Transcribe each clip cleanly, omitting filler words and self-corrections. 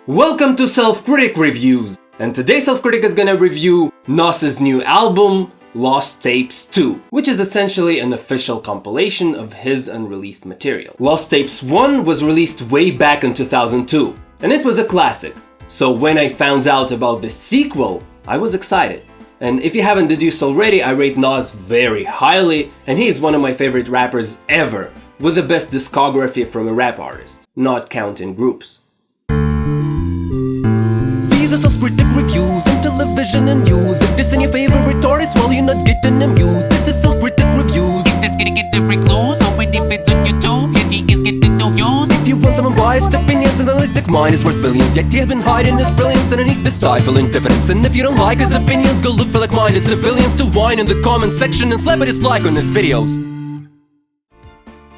Welcome to Self-Critic Reviews, and today Self-Critic is gonna review Nas's new album, Lost Tapes 2, which is essentially an official compilation of his unreleased material. Lost Tapes 1 was released way back in 2002, and it was a classic, so when I found out about the sequel, I was excited. And if you haven't deduced already, I rate Nas very highly, and he is one of my favorite rappers ever, with the best discography from a rap artist, not counting groups. These are self-critic reviews on television and news. If this ain't your favorite artist, well, you're not getting amused. This is self-critic reviews. If this gonna get different clues, or when if it's on YouTube, here he is getting no use. If you want some unbiased opinions, an analytic mind is worth billions. Yet he has been hiding his brilliance underneath this stifling diffidence. And if you don't like his opinions, go look for like-minded civilians to whine in the comment section and slap a dislike on his videos.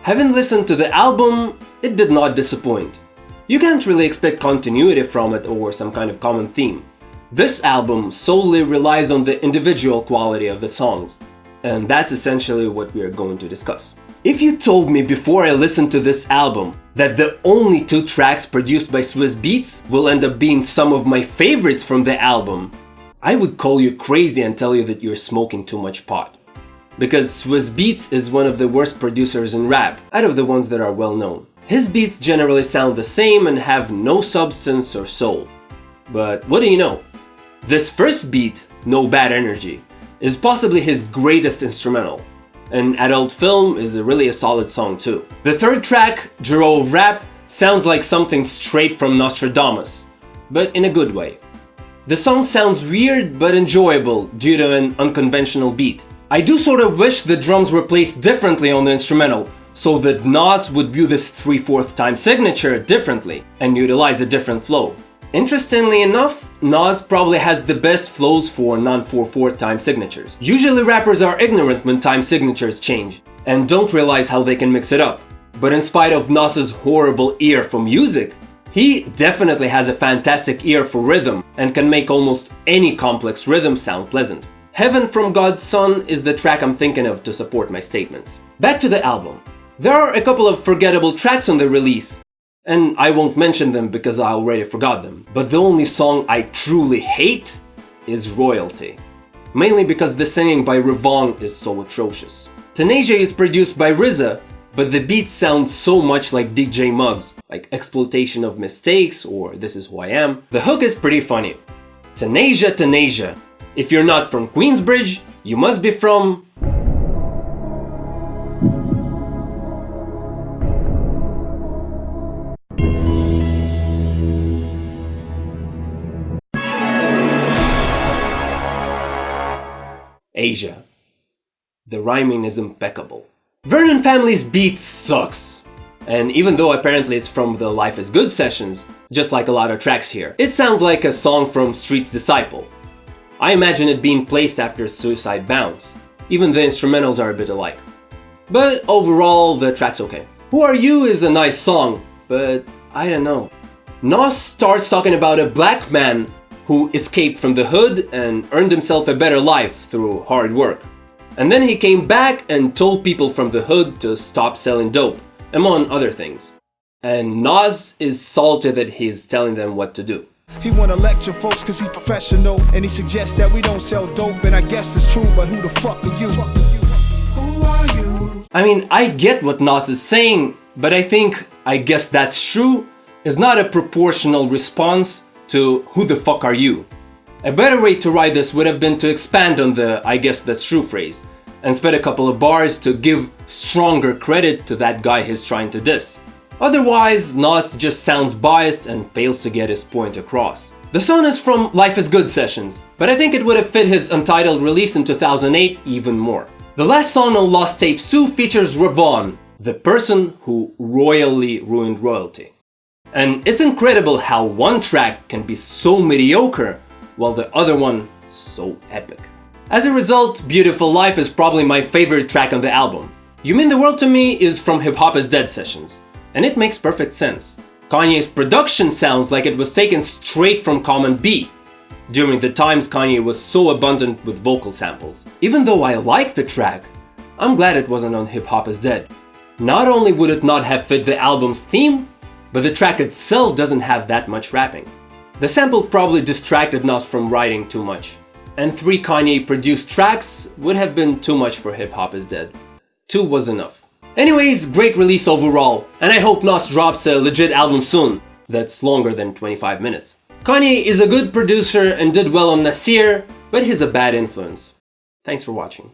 Having listened to the album, it did not disappoint. You can't really expect continuity from it or some kind of common theme. This album solely relies on the individual quality of the songs, and that's essentially what we are going to discuss. If you told me before I listened to this album that the only 2 tracks produced by Swizz Beatz will end up being some of my favorites from the album, I would call you crazy and tell you that you're smoking too much pot. Because Swizz Beatz is one of the worst producers in rap, out of the ones that are well known. His beats generally sound the same and have no substance or soul. But what do you know? This first beat, No Bad Energy, is possibly his greatest instrumental. And Adult Film is really a solid song too. The third track, Jiro of Rap, sounds like something straight from Nostradamus, but in a good way. The song sounds weird but enjoyable due to an unconventional beat. I do sort of wish the drums were placed differently on the instrumental, so that Nas would view this 3/4 time signature differently and utilize a different flow. Interestingly enough, Nas probably has the best flows for non-4/4 time signatures. Usually rappers are ignorant when time signatures change and don't realize how they can mix it up. But in spite of Nas's horrible ear for music, he definitely has a fantastic ear for rhythm and can make almost any complex rhythm sound pleasant. Heaven from God's Son is the track I'm thinking of to support my statements. Back to the album. There are a couple of forgettable tracks on the release, and I won't mention them because I already forgot them. But the only song I truly hate is Royalty, mainly because the singing by Ravon is so atrocious. Tenasia is produced by RZA, but the beat sounds so much like DJ Muggs, like Exploitation of Mistakes or This Is Who I Am. The hook is pretty funny. Tenasia, Tenasia. If you're not from Queensbridge, you must be from... Asia. The rhyming is impeccable. Vernon Family's beat sucks. And even though apparently it's from the Life is Good sessions, just like a lot of tracks here, it sounds like a song from Street's Disciple. I imagine it being placed after Suicide Bounce. Even the instrumentals are a bit alike. But overall, the track's okay. Who Are You is a nice song, but I don't know. Nas starts talking about a black man who escaped from the hood and earned himself a better life through hard work. And then he came back and told people from the hood to stop selling dope, among other things. And Nas is salty that he's telling them what to do. He wanna lecture folks cause he's professional, and he suggests that we don't sell dope, and I guess it's true, but who the fuck are you? Who are you? I mean, I get what Nas is saying, but I guess that's true is not a proportional response to who the fuck are you. A better way to write this would have been to expand on the I guess that's true phrase and spend a couple of bars to give stronger credit to that guy he's trying to diss. Otherwise, Nas just sounds biased and fails to get his point across. The song is from Life is Good sessions, but I think it would have fit his Untitled release in 2008 even more. The last song on Lost Tapes 2 features Ravon, the person who royally ruined royalty. And it's incredible how one track can be so mediocre while the other one so epic. As a result, Beautiful Life is probably my favorite track on the album. You Mean the World to Me is from Hip Hop Is Dead sessions, and it makes perfect sense. Kanye's production sounds like it was taken straight from Common B, during the times Kanye was so abundant with vocal samples. Even though I like the track, I'm glad it wasn't on Hip Hop Is Dead. Not only would it not have fit the album's theme, but the track itself doesn't have that much rapping. The sample probably distracted Nas from writing too much. And 3 Kanye produced tracks would have been too much for Hip Hop Is Dead. 2 was enough. Anyways, great release overall, and I hope Nas drops a legit album soon that's longer than 25 minutes. Kanye is a good producer and did well on Nasir, but he's a bad influence. Thanks for watching.